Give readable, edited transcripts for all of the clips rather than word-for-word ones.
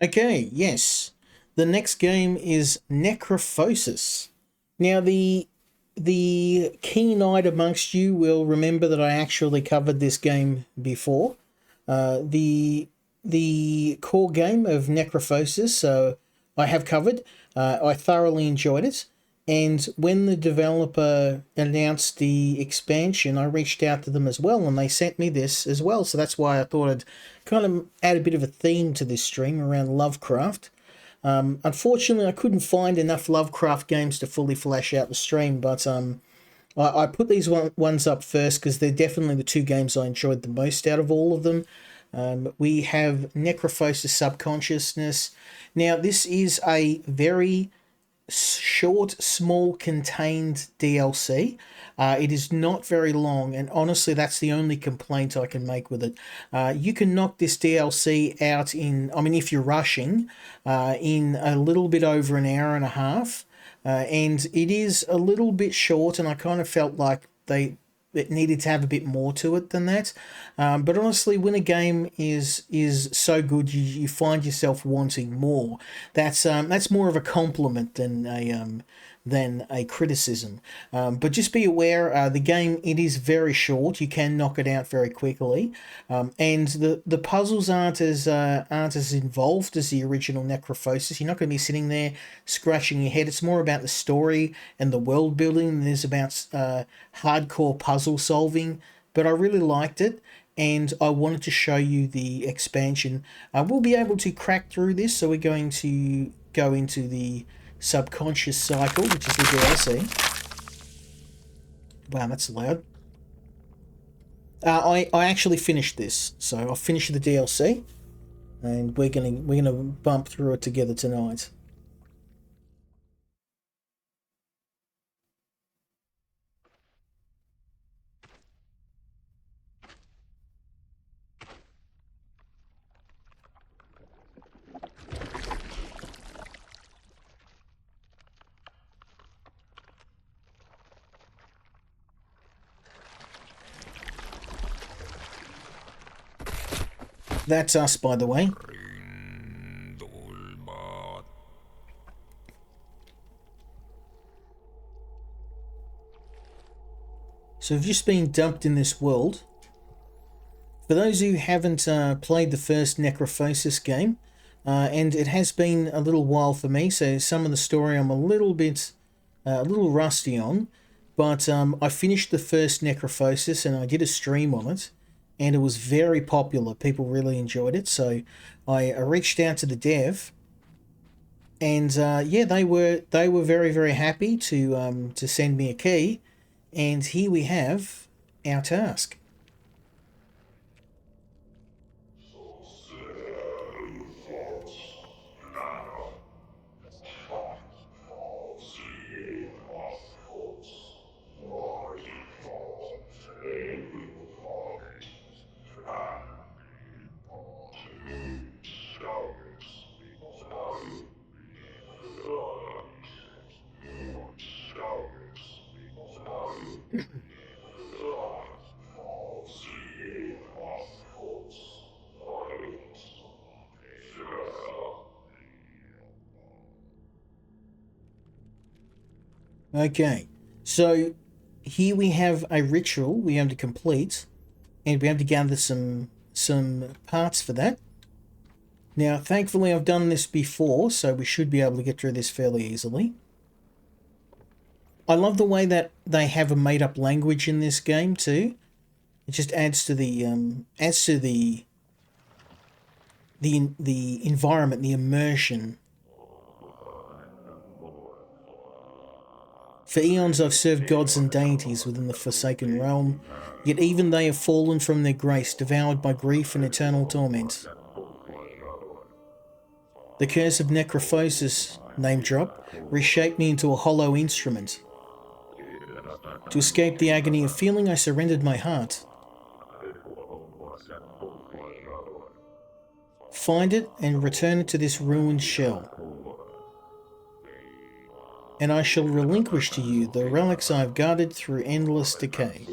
Okay, yes. The next game is Necrophosis. Now, the keen-eyed amongst you will remember that I actually covered this game before. The core game of Necrophosis, I have covered. I thoroughly enjoyed it. And when the developer announced the expansion, I reached out to them as well, and they sent me this as well. So that's why I thought I'd kind of add a bit of a theme to this stream around Lovecraft. Unfortunately, I couldn't find enough Lovecraft games to fully flesh out the stream, but I put these ones up first because they're definitely the two games I enjoyed the most out of all of them. We have Necrophosis Subconsciousness. Now, this is a very short, small, contained DLC. It is not very long, and honestly, that's the only complaint I can make with it. You can knock this DLC out in, I mean, if you're rushing, in a little bit over an hour and a half. And it is a little bit short, and I kind of felt like it needed to have a bit more to it than that. But honestly, when a game is so good, you find yourself wanting more. That's more of a compliment than a criticism. But just be aware, the game, it is very short. You can knock it out very quickly, and the puzzles aren't as involved as the original Necrophosis. You're not going to be sitting there scratching your head. It's more about the story and the world building than it is about hardcore puzzle solving. But I really liked it, and I wanted to show you the expansion. We'll be able to crack through this, so we're going to go into the subconscious cycle, which is the DLC. Wow, that's loud. I actually finished this, so I finished the DLC, and we're gonna bump through it together tonight. That's us, by the way. So we've just been dumped in this world. For those who haven't played the first Necrophosis game, and it has been a little while for me, so some of the story I'm a little rusty on, but I finished the first Necrophosis and I did a stream on it, and it was very popular. People really enjoyed it, so I reached out to the dev, and yeah, they were very very happy to send me a key, and here we have our task. Okay, so here we have a ritual we have to complete, and we have to gather some parts for that. Now, thankfully, I've done this before, so we should be able to get through this fairly easily. I love the way that they have a made-up language in this game too. It just adds to the environment, the immersion. For eons I've served gods and deities within the Forsaken Realm, yet even they have fallen from their grace, devoured by grief and eternal torment. The curse of Necrophosis, name drop, reshaped me into a hollow instrument. To escape the agony of feeling, I surrendered my heart. Find it and return it to this ruined shell, and I shall relinquish to you the relics I have guarded through endless decay.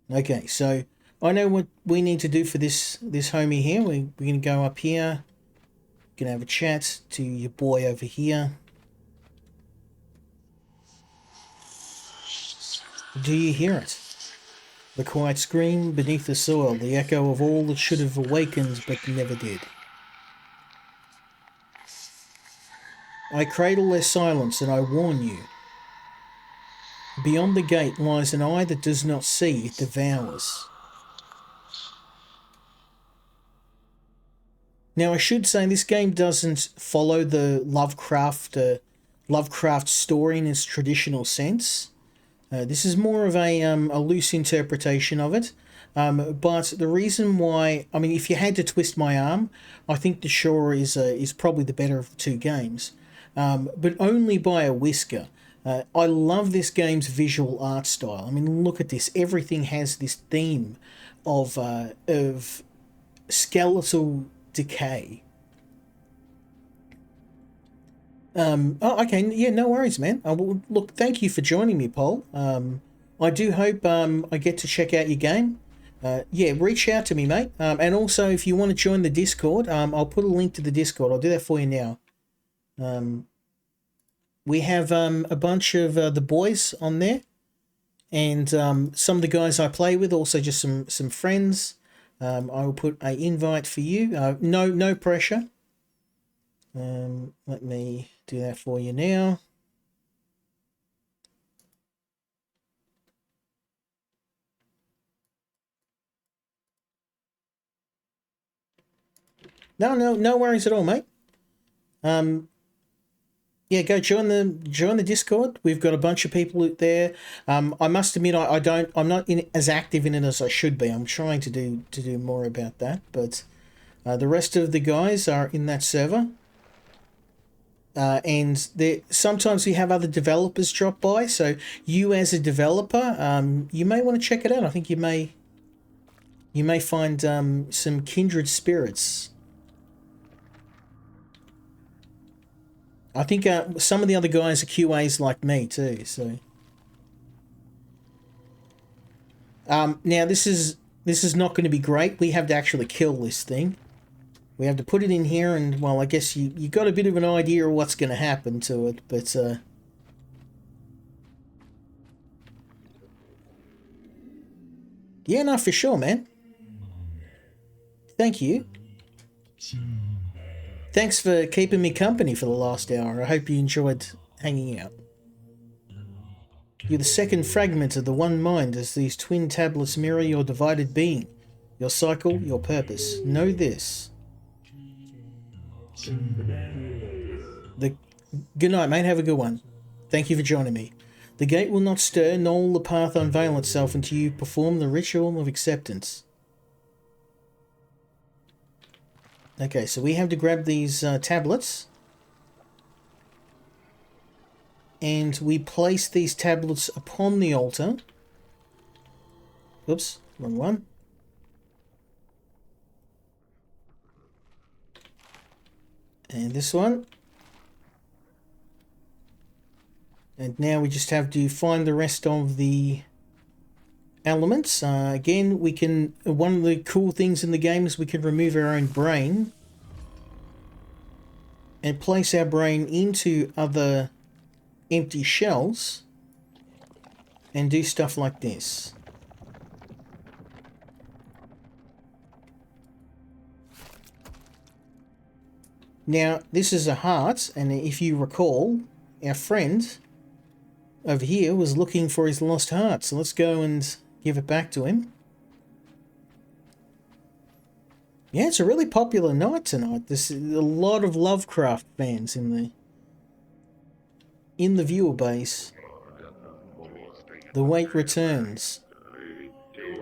Okay, so I know what we need to do for this homie here. We're going to go up here. Going to have a chat to your boy over here. Do you hear it? The quiet scream beneath the soil, the echo of all that should have awakened but never did. I cradle their silence and I warn you. Beyond the gate lies an eye that does not see, it devours. Now I should say this game doesn't follow the Lovecraft story in its traditional sense. This is more of a loose interpretation of it. But the reason why, I mean, if you had to twist my arm, I think The Shore is probably the better of the two games, but only by a whisker. I love this game's visual art style. I mean, look at this. Everything has this theme of skeletal decay. Oh, okay. Yeah, no worries, man. Well, look, thank you for joining me, Paul. I do hope I get to check out your game. Yeah, reach out to me, mate. And also, if you want to join the Discord, I'll put a link to the Discord. I'll do that for you now. We have a bunch of the boys on there, and some of the guys I play with, also just some friends. I will put an invite for you. No pressure. Let me do that for you now. No worries at all, mate. Yeah, go join the Discord. We've got a bunch of people out there. I must admit, I'm not as active in it as I should be. I'm trying to do more about that, but the rest of the guys are in that server. And sometimes we have other developers drop by. So you, as a developer, you may want to check it out. I think you may find some kindred spirits. I think some of the other guys are QAs like me too. So now this is not going to be great. We have to actually kill this thing. We have to put it in here, and well, I guess you got a bit of an idea of what's going to happen to it, but yeah, no, for sure, man. Thank you. Thanks for keeping me company for the last hour. I hope you enjoyed hanging out. You're the second fragment of the one mind as these twin tablets mirror your divided being, your cycle, your purpose. Know this. Good night, mate. Have a good one. Thank you for joining me. The gate will not stir, nor will the path unveil itself until you perform the ritual of acceptance. Okay, so we have to grab these tablets. And we place these tablets upon the altar. Oops, wrong one. And this one. And now we just have to find the rest of the elements. Again, we can. One of the cool things in the game is we can remove our own brain and place our brain into other empty shells and do stuff like this. Now, this is a heart, and if you recall, our friend over here was looking for his lost heart, so let's go and give it back to him. Yeah, it's a really popular night tonight. There's a lot of Lovecraft fans in the viewer base. The wait returns.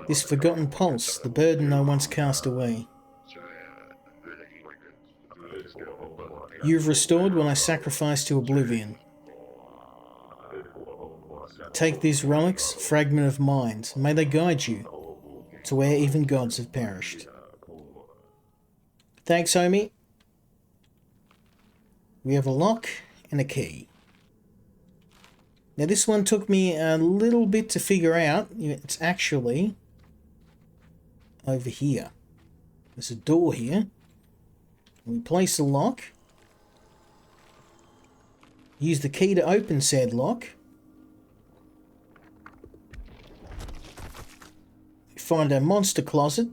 This forgotten pulse, the burden I once cast away. You've restored what I sacrificed to oblivion. Take these relics, fragment of mind. May they guide you to where even gods have perished. Thanks, homie. We have a lock and a key. Now this one took me a little bit to figure out. It's actually over here. There's a door here. We place the lock. Use the key to open said lock. Find a monster closet.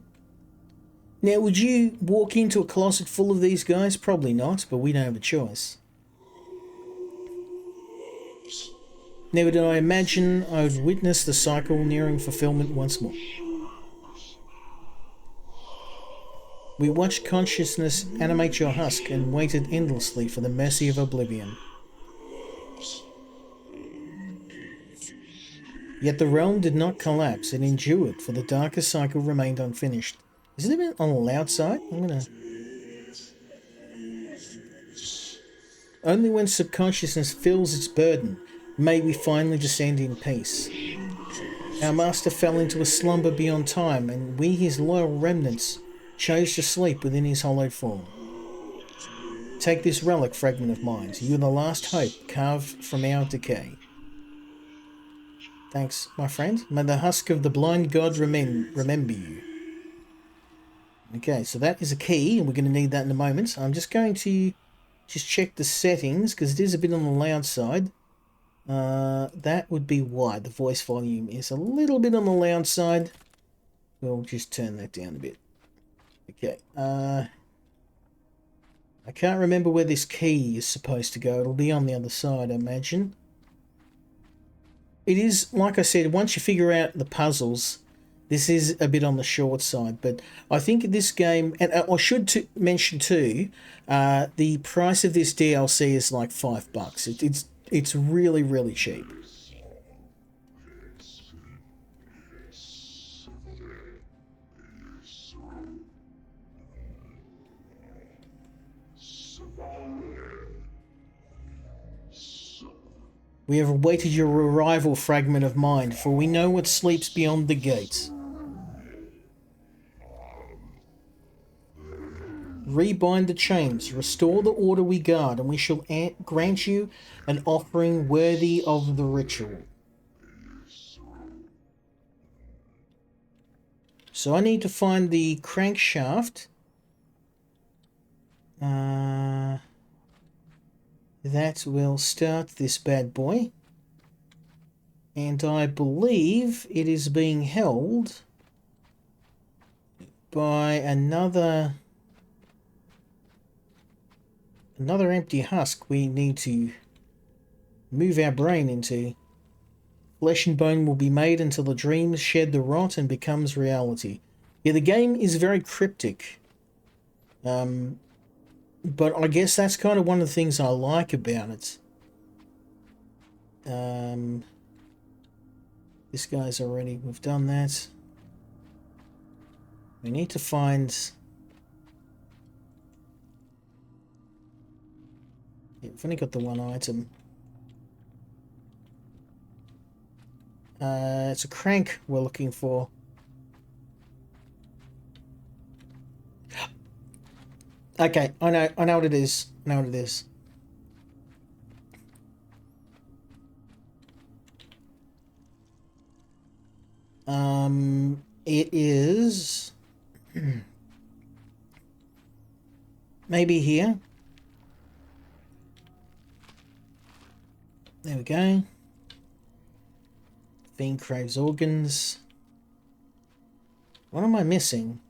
Now, would you walk into a closet full of these guys? Probably not, but we don't have a choice. Never did I imagine I would witness the cycle nearing fulfillment once more. We watched consciousness animate your husk and waited endlessly for the mercy of oblivion. Yet the realm did not collapse, it endured, for the darker cycle remained unfinished. Is it even on the loud side? I'm gonna... Only when subconsciousness fills its burden may we finally descend in peace. Our master fell into a slumber beyond time, and we, his loyal remnants, chose to sleep within his hallowed form. Take this relic fragment of mine. You are the last hope carved from our decay. Thanks, my friend. May the husk of the blind god remember you. Okay, so that is a key, and we're going to need that in a moment. I'm just going to check the settings, because it is a bit on the loud side. That would be why the voice volume is a little bit on the loud side. We'll just turn that down a bit. Okay, I can't remember where this key is supposed to go. It'll be on the other side, I imagine. It is, like I said, once you figure out the puzzles, this is a bit on the short side. But I think this game, and I should mention too, the price of this DLC is like $5. It's really, really cheap. We have awaited your arrival, fragment of mind, for we know what sleeps beyond the gates. Rebind the chains, restore the order we guard, and we shall grant you an offering worthy of the ritual. So I need to find the crankshaft. That will start this bad boy. And I believe it is being held by another empty husk we need to move our brain into. Flesh and bone will be made until the dreams shed the rot and becomes reality. Yeah, the game is very cryptic. But I guess that's kind of one of the things I like about it. This guy's already... We've done that. We need to find... Yeah, we've only got the one item. It's a crank we're looking for. Okay, I know what it is. I know what it is. It is maybe here. There we go. Fiend craves organs. What am I missing?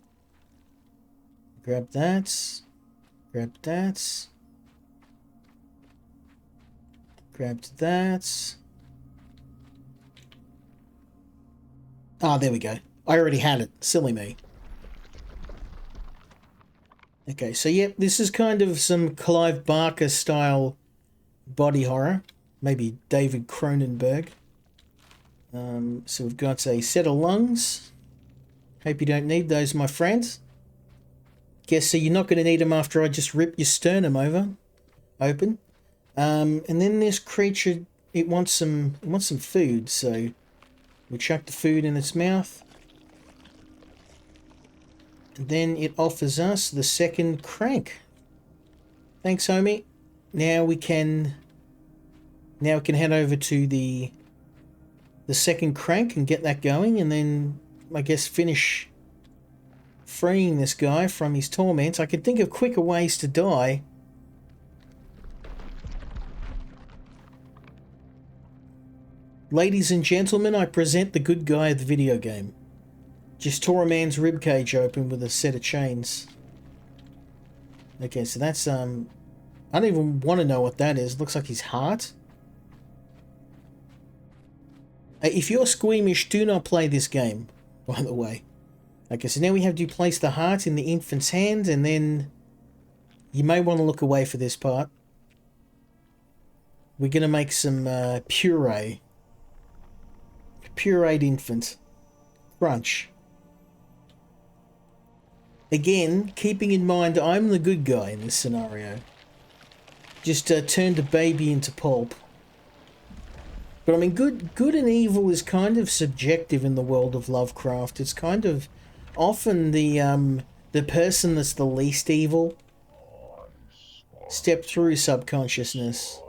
Grab that. Grab that. Grabbed that. Ah, there we go. I already had it. Silly me. Okay, so yep, this is kind of some Clive Barker style body horror. Maybe David Cronenberg. So we've got a set of lungs. Hope you don't need those, my friends. Guess so you're not going to need them after I just rip your sternum open. And then this creature, it wants some food, so we chuck the food in its mouth. And then it offers us the second crank. Thanks, homie. Now we can head over to the second crank and get that going, and then I guess finish freeing this guy from his torment. I can think of quicker ways to die. Ladies and gentlemen, I present the good guy of the video game. Just tore a man's ribcage open with a set of chains. Okay, so that's, I don't even want to know what that is. Looks like his heart. If you're squeamish, do not play this game, by the way. Okay, so now we have to place the heart in the infant's hand, and then you may want to look away for this part. We're going to make some puree. Pureed infant. Crunch. Again, keeping in mind I'm the good guy in this scenario. Just turned a baby into pulp. But I mean, good and evil is kind of subjective in the world of Lovecraft. It's kind of often the person that's the least evil step through subconsciousness.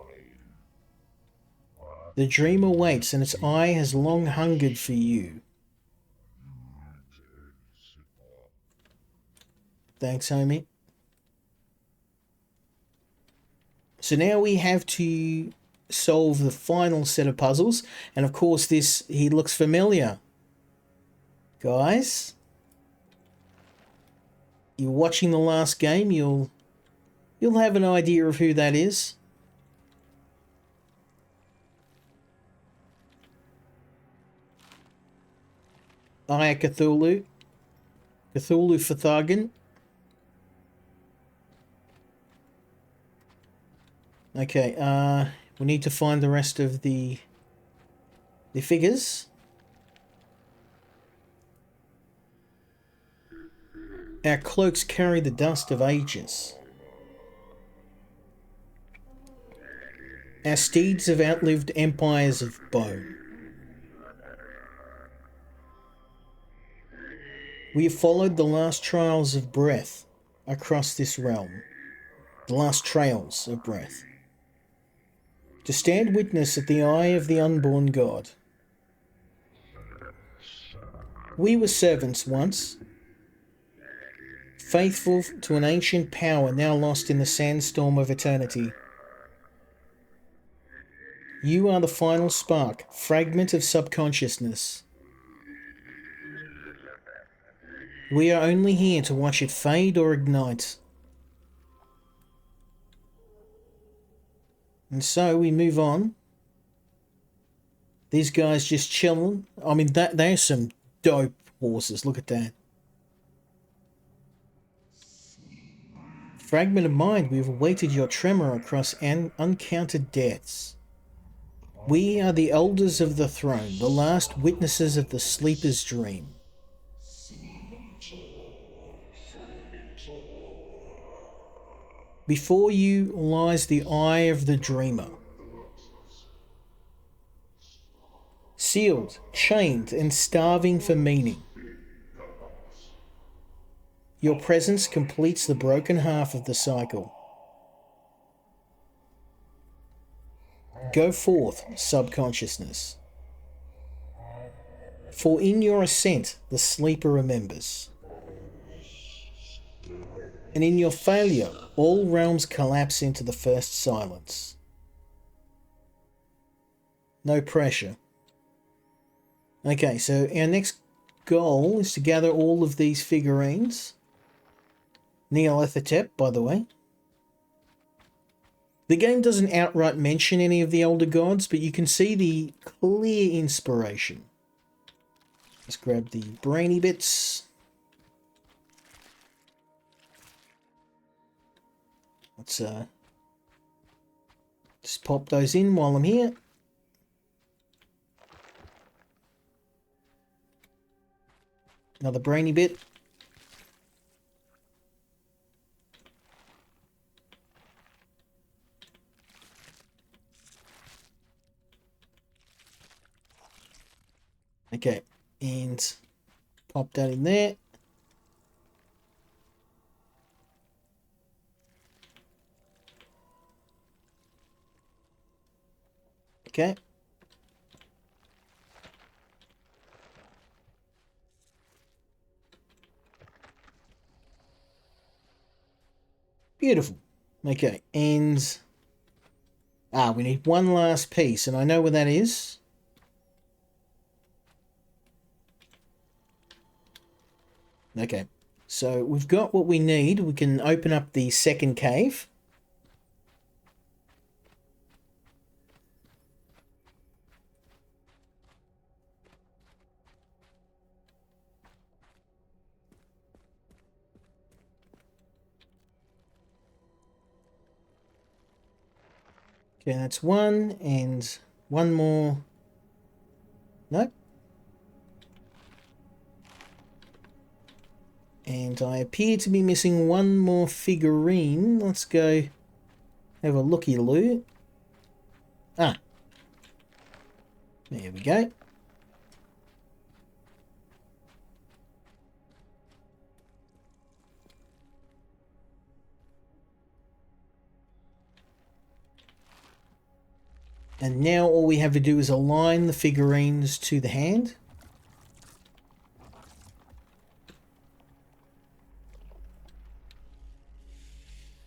The dream awaits, and its eye has long hungered for you. Thanks, homie. So now we have to solve the final set of puzzles, and of course this, he looks familiar. Guys, you're watching the last game, you'll have an idea of who that is. Aya Cthulhu. Cthulhu Fathagan. Okay, we need to find the rest of the figures. Our cloaks carry the dust of ages. Our steeds have outlived empires of bone. We have followed the last trails of breath across this realm. The last trails of breath. To stand witness at the eye of the unborn God. We were servants once, faithful to an ancient power now lost in the sandstorm of eternity. You are the final spark, fragment of subconsciousness. We are only here to watch it fade or ignite. And so we move on. These guys just chilling. I mean, they're some dope horses. Look at that. Fragment of mind, we have awaited your tremor across uncounted deaths. We are the elders of the throne, the last witnesses of the sleeper's dream. Before you lies the eye of the dreamer. Sealed, chained, and starving for meaning. Your presence completes the broken half of the cycle. Go forth, subconsciousness. For in your ascent, the sleeper remembers. And in your failure, all realms collapse into the first silence. No pressure. Okay, so our next goal is to gather all of these figurines. Neolithotep, by the way. The game doesn't outright mention any of the elder gods, but you can see the clear inspiration. Let's grab the brainy bits. Let's just pop those in while I'm here. Another brainy bit. Okay, and pop that in there. Okay. Beautiful. Okay, and... we need one last piece, and I know where that is. Okay, so we've got what we need. We can open up the second cave. Okay, that's one, and one more. Nope. And I appear to be missing one more figurine. Let's go have a looky-loo. Ah. There we go. And now all we have to do is align the figurines to the hand.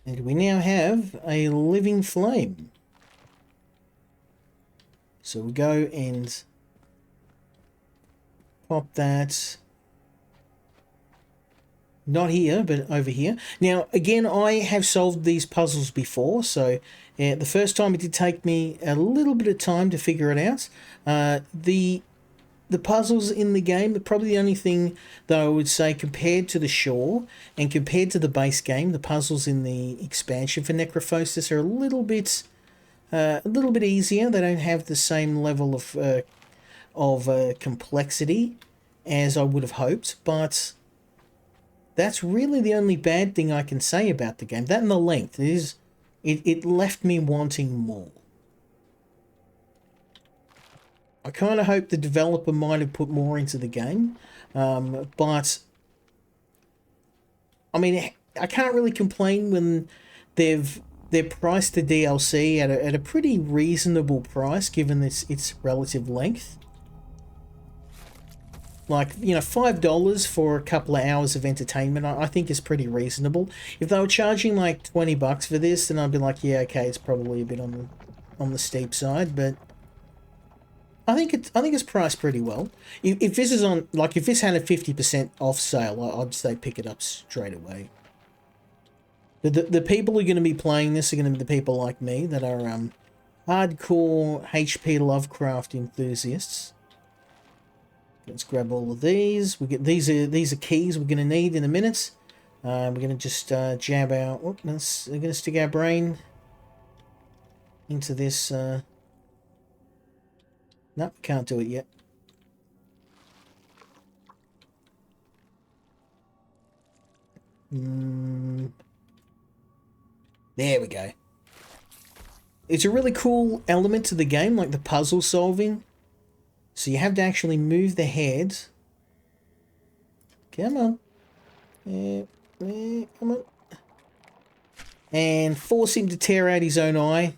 And we now have a living flame. So we go and pop that, not here, but over here. Now, again, I have solved these puzzles before, so the first time it did take me a little bit of time to figure it out. The puzzles in the game are probably the only thing that I would say compared to the shore and compared to the base game, the puzzles in the expansion for Necrophosis are a little bit easier. They don't have the same level of complexity as I would have hoped, but that's really the only bad thing I can say about the game. That and the length it left me wanting more. I kind of hope the developer might have put more into the game, but I mean, I can't really complain when they've priced the DLC at a pretty reasonable price given its relative length. Like, you know, $5 for a couple of hours of entertainment, I think is pretty reasonable. If they were charging like $20 for this, then I'd be like, yeah, okay, it's probably a bit on the steep side, but I think it's priced pretty well. If this is on, like, if this had a 50% off sale, I'd say pick it up straight away. The people who are going to be playing this are going to be the people like me that are hardcore HP Lovecraft enthusiasts. Let's grab all of these. These are keys we're going to need in a minute. We're going to just jab our. We're going to stick our brain into this. No, can't do it yet. There we go. It's a really cool element to the game, like the puzzle solving. So you have to actually move the head. Come on. Come on. And force him to tear out his own eye.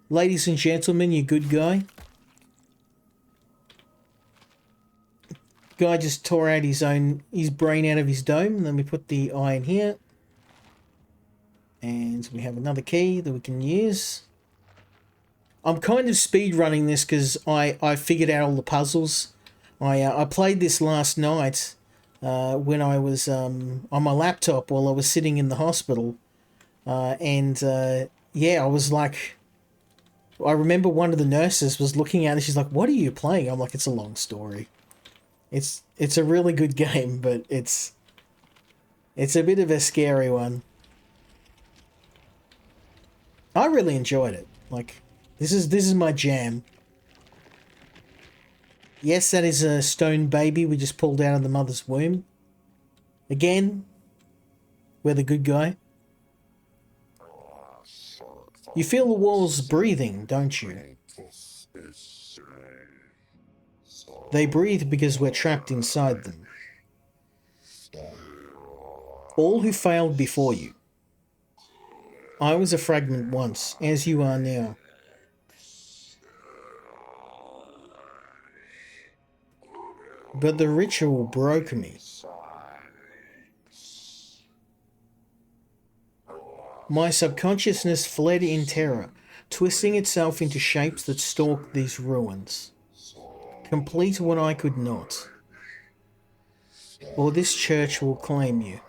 Ladies and gentlemen, you good guy. Guy just tore out his brain out of his dome. And then we put the eye in here. And we have another key that we can use. I'm kind of speed running this because I figured out all the puzzles. I played this last night when I was on my laptop while I was sitting in the hospital. Yeah, I was like... I remember one of the nurses was looking at it. She's like, "What are you playing?" I'm like, "It's a long story. It's a really good game, but it's a bit of a scary one." I really enjoyed it. Like, this is my jam. Yes, that is a stone baby we just pulled out of the mother's womb. Again, we're the good guy. You feel the walls breathing, don't you? They breathe because we're trapped inside them. All who failed before you. I was a fragment once, as you are now. But the ritual broke me. My subconsciousness fled in terror, twisting itself into shapes that stalked these ruins. Complete what I could not. Or this church will claim you.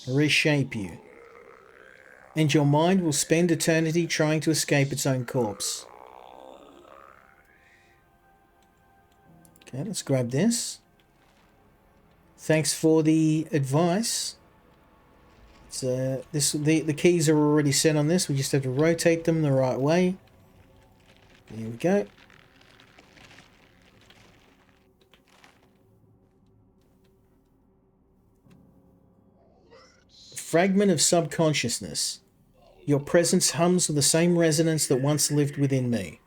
Reshape you. And your mind will spend eternity trying to escape its own corpse. Okay, let's grab this. Thanks for the advice. The keys are already set on this. We just have to rotate them the right way. There we go. Fragment of subconsciousness. Your presence hums with the same resonance that once lived within me.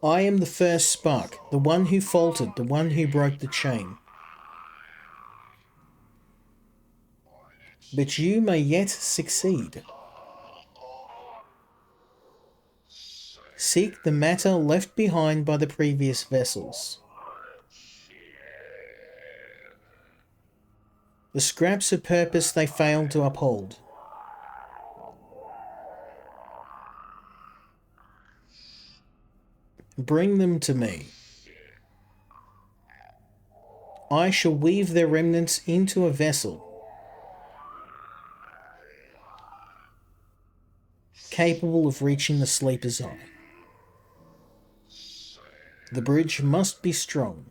I am the first spark, the one who faltered, the one who broke the chain. But you may yet succeed. Seek the matter left behind by the previous vessels. The scraps of purpose they failed to uphold. Bring them to me. I shall weave their remnants into a vessel capable of reaching the sleeper's eye. The bridge must be strong,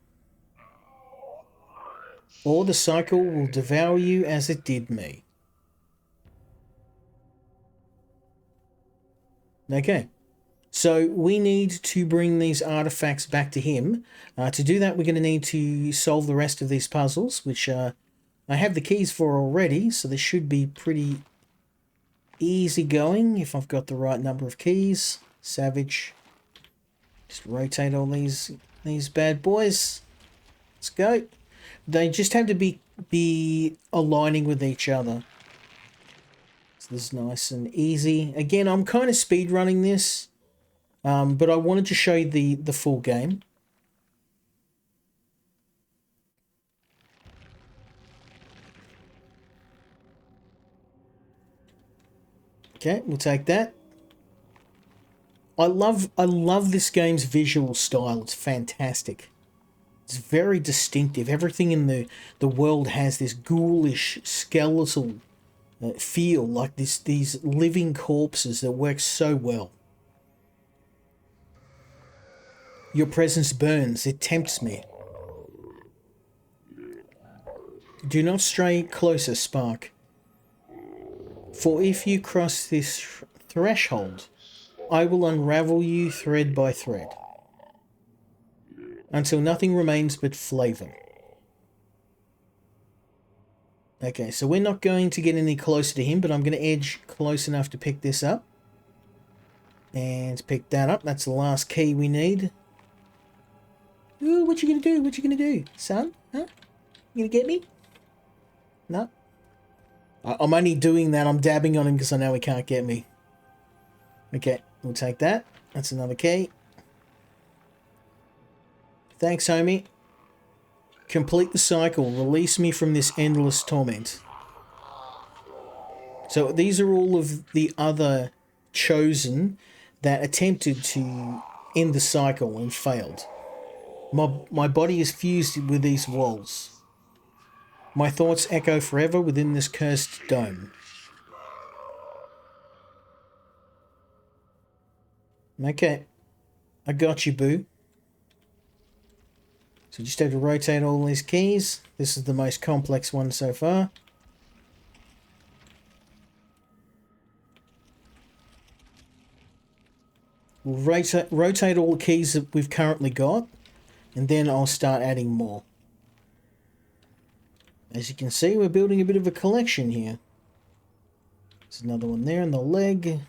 or the cycle will devour you as it did me. Okay. So we need to bring these artifacts back to him. To do that, we're going to need to solve the rest of these puzzles, which I have the keys for already, so this should be pretty easy going if I've got the right number of keys. Savage. Just rotate all these bad boys. Let's go. They just have to be aligning with each other. So this is nice and easy. Again, I'm kind of speed running this. But I wanted to show you the full game. Okay, we'll take that. I love this game's visual style. It's fantastic. It's very distinctive. Everything in the world has this ghoulish, skeletal feel, like these living corpses that work so well. Your presence burns, it tempts me. Do not stray closer, Spark. For if you cross this threshold, I will unravel you thread by thread, until nothing remains but flavour. Okay, so we're not going to get any closer to him, but I'm going to edge close enough to pick this up. And pick that up. That's the last key we need. Ooh, what you gonna do? What you gonna do, son? Huh? You gonna get me? No. I'm only doing that. I'm dabbing on him because I know he can't get me. Okay, we'll take that. That's another key. Thanks, homie. Complete the cycle. Release me from this endless torment. So these are all of the other chosen that attempted to end the cycle and failed. My body is fused with these walls. My thoughts echo forever within this cursed dome. Okay. I got you, boo. So just have to rotate all these keys. This is the most complex one so far. We'll rotate all the keys that we've currently got. And then I'll start adding more. As you can see, we're building a bit of a collection here. There's another one there in the leg.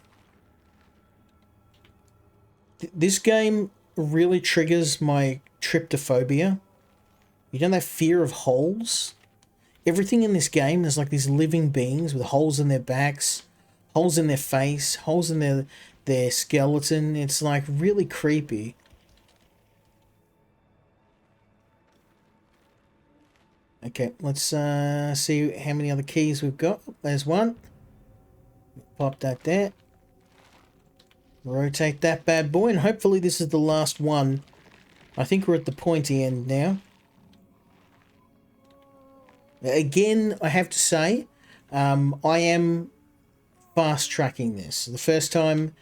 This game really triggers my tryptophobia. You know that fear of holes? Everything in this game is like these living beings with holes in their backs, holes in their face, holes in their skeleton. It's like really creepy. Okay, let's see how many other keys we've got. There's one. Pop that there. Rotate that bad boy, and hopefully this is the last one. I think we're at the pointy end now. Again, I have to say, I am fast-tracking this. The first time,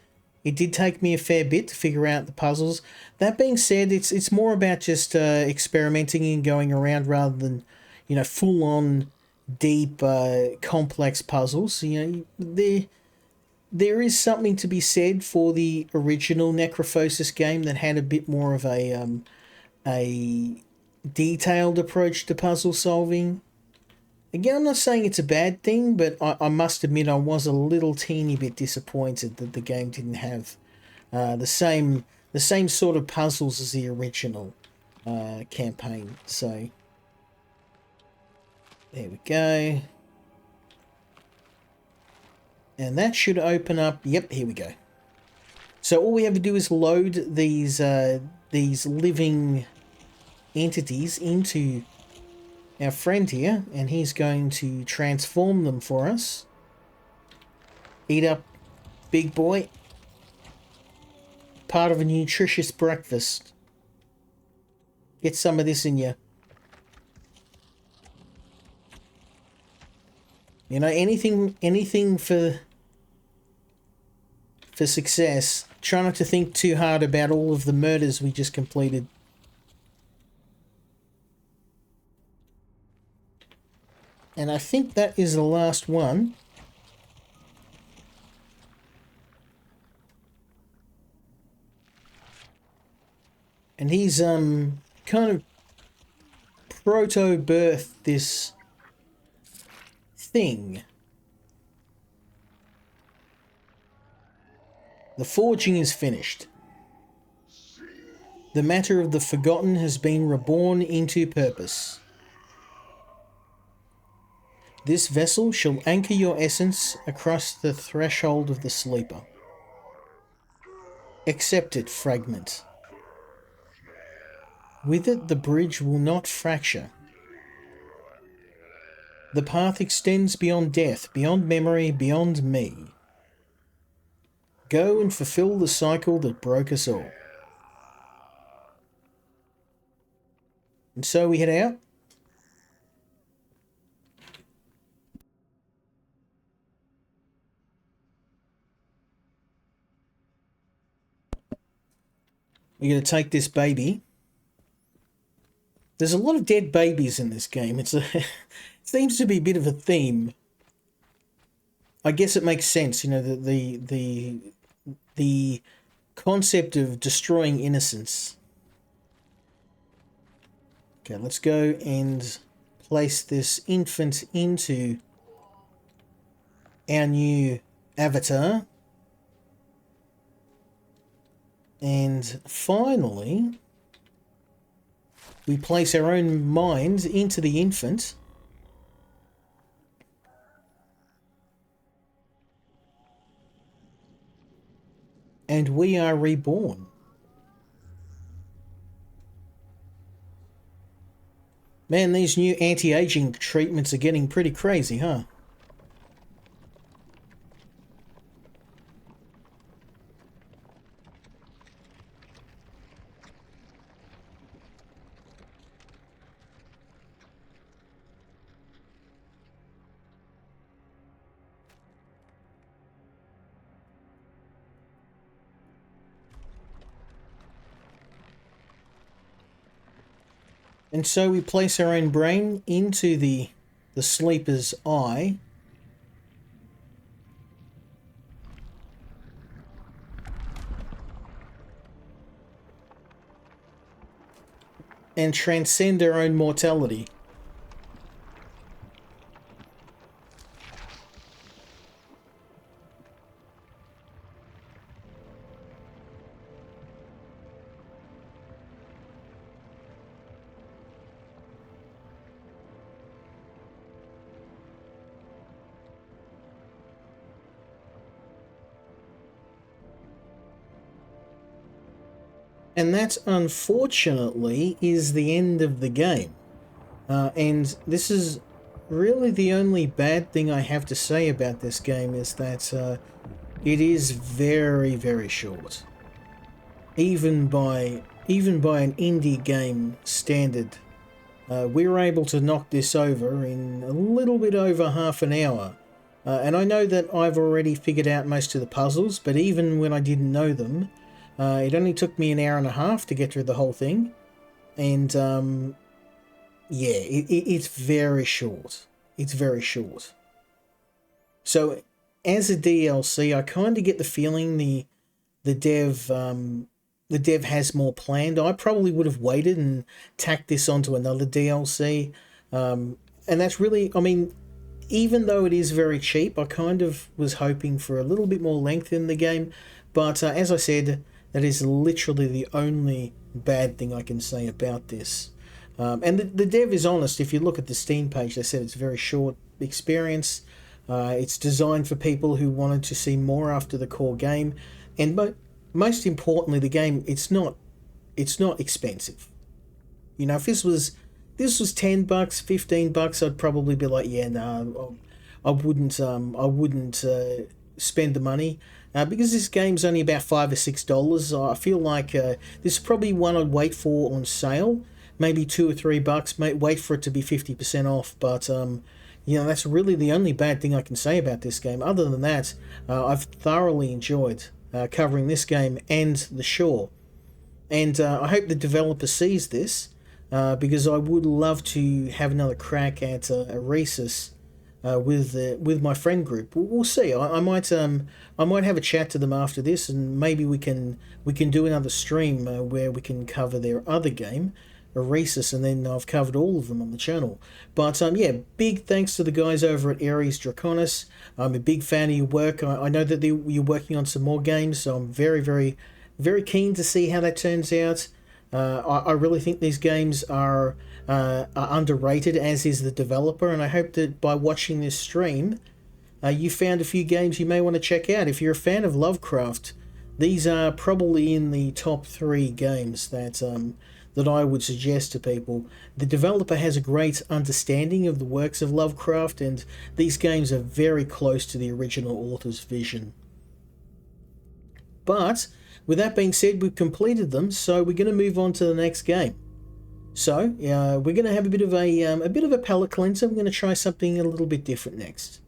it did take me a fair bit to figure out the puzzles. That being said, it's more about just experimenting and going around rather than, you know, full-on, deep, complex puzzles. You know, there is something to be said for the original Necrophosis game that had a bit more of a detailed approach to puzzle solving. Again, I'm not saying it's a bad thing, but I must admit I was a little teeny bit disappointed that the game didn't have the same sort of puzzles as the original campaign. So there we go, and that should open up. Yep, here we go. So all we have to do is load these living entities into our friend here, and he's going to transform them for us. Eat up, big boy. Part of a nutritious breakfast. Get some of this in you. You know, anything for success. Try not to think too hard about all of the murders we just completed. And I think that is the last one. And he's kind of proto-birthed this thing. The forging is finished. The matter of the forgotten has been reborn into purpose. This vessel shall anchor your essence across the threshold of the sleeper. Accept it, fragment. With it, the bridge will not fracture. The path extends beyond death, beyond memory, beyond me. Go and fulfill the cycle that broke us all. And so we head out. We're going to take this baby. There's a lot of dead babies in this game. It seems to be a bit of a theme. I guess it makes sense, you know, the concept of destroying innocence. Okay, let's go and place this infant into our new avatar. And finally, we place our own minds into the infant. And we are reborn. Man, these new anti-aging treatments are getting pretty crazy, huh? And so we place our own brain into the sleeper's eye. And transcend our own mortality. And that, unfortunately, is the end of the game. And this is really the only bad thing I have to say about this game, is that it is very, very short. Even by an indie game standard, we were able to knock this over in a little bit over half an hour. And I know that I've already figured out most of the puzzles, but even when I didn't know them, it only took me an hour and a half to get through the whole thing. And yeah, it's very short. It's very short. So as a DLC, I kind of get the feeling the dev has more planned. I probably would have waited and tacked this onto another DLC. And that's really, I mean, even though it is very cheap, I kind of was hoping for a little bit more length in the game. But as I said, that is literally the only bad thing I can say about this. And the dev is honest. If you look at the Steam page, they said it's a very short experience. It's designed for people who wanted to see more after the core game. And most importantly, the game, it's not expensive. You know, if this was $10, $15, I'd probably be like, yeah, no, I wouldn't spend the money. Because this game's only about $5 or $6, I feel like this is probably one I'd wait for on sale. Maybe $2 or $3. Wait for it to be 50% off. But you know, that's really the only bad thing I can say about this game. Other than that, I've thoroughly enjoyed covering this game and The Shore. And I hope the developer sees this, because I would love to have another crack at a Rhesus with my friend group. We'll see. I might have a chat to them after this, and maybe we can do another stream where we can cover their other game, Rhesus, and then I've covered all of them on the channel. But yeah, big thanks to the guys over at Ares Draconis. I'm a big fan of your work. I know that you're working on some more games, so I'm very, very, very keen to see how that turns out. I really think these games are underrated, as is the developer, and I hope that by watching this stream, you found a few games you may want to check out. If you're a fan of Lovecraft, these are probably in the top 3 games that I would suggest to people. The developer has a great understanding of the works of Lovecraft, and these games are very close to the original author's vision. But with that being said, we've completed them, so we're going to move on to the next game. So we're going to have a bit of a palate cleanser. We're going to try something a little bit different next.